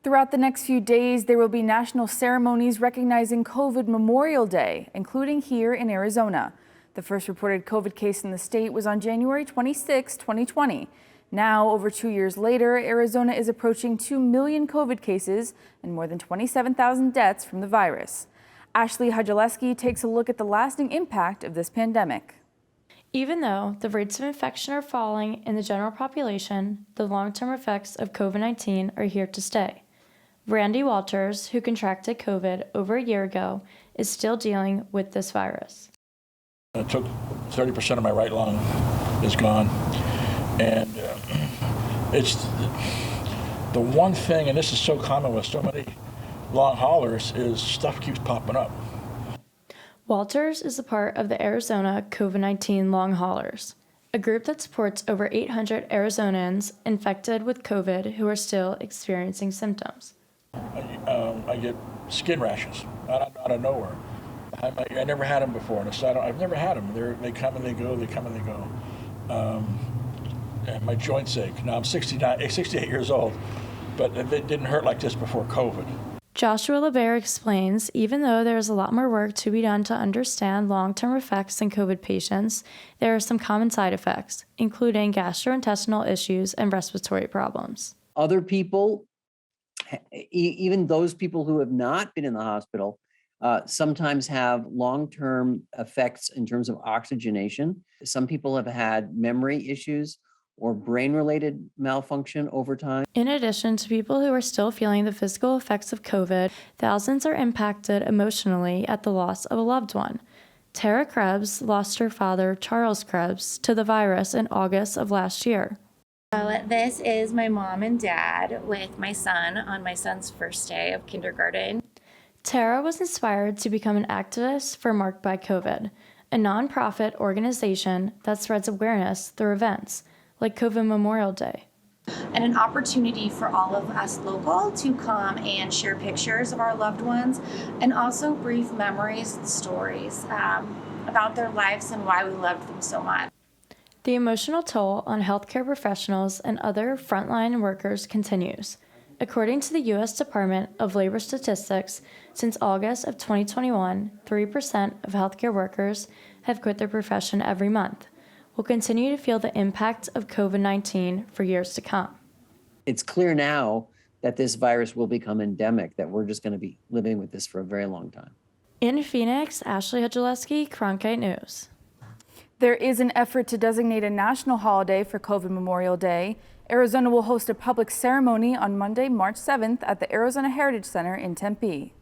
Throughout the next few days, there will be national ceremonies recognizing COVID Memorial Day, including here in Arizona. The first reported COVID case in the state was on January 26, 2020. Now, over 2 years later, Arizona is approaching 2 million COVID cases and more than 27,000 deaths from the virus. Ashley Chorzelewski takes a look at the lasting impact of this pandemic. Even though the rates of infection are falling in the general population, the long-term effects of COVID-19 are here to stay. Randy Walters, who contracted COVID over a year ago, is still dealing with this virus. It took 30% of my right lung is gone. And it's the one thing, and this is so common with so many long haulers, is stuff keeps popping up. Walters is a part of the Arizona COVID-19 long haulers, a group that supports over 800 Arizonans infected with COVID who are still experiencing symptoms. I get skin rashes out of nowhere. I never had them before, so I've never had them. They come and they go, they come and they go. And my joints ache. Now I'm 68 years old, but it didn't hurt like this before COVID. Joshua LeBaire explains, even though there is a lot more work to be done to understand long-term effects in COVID patients, there are some common side effects, including gastrointestinal issues and respiratory problems. Other people, even those people who have not been in the hospital, sometimes have long-term effects in terms of oxygenation. Some people have had memory issues or brain-related malfunction over time. In addition to people who are still feeling the physical effects of COVID, thousands are impacted emotionally at the loss of a loved one. Tara Krebs lost her father, Charles Krebs, to the virus in August of last year. This is my mom and dad with my son on my son's first day of kindergarten. Tara was inspired to become an activist for Marked by COVID, a nonprofit organization that spreads awareness through events like COVID Memorial Day. And an opportunity for all of us local to come and share pictures of our loved ones and also brief memories and stories about their lives and why we loved them so much. The emotional toll on healthcare professionals and other frontline workers continues. According to the U.S. Department of Labor Statistics, since August of 2021, 3% of healthcare workers have quit their profession every month. We'll continue to feel the impact of COVID-19 for years to come. It's clear now that this virus will become endemic, that we're just going to be living with this for a very long time. In Phoenix, Ashley Chorzelewski, Cronkite News. There is an effort to designate a national holiday for COVID Memorial Day. Arizona will host a public ceremony on Monday, March 7th at the Arizona Heritage Center in Tempe.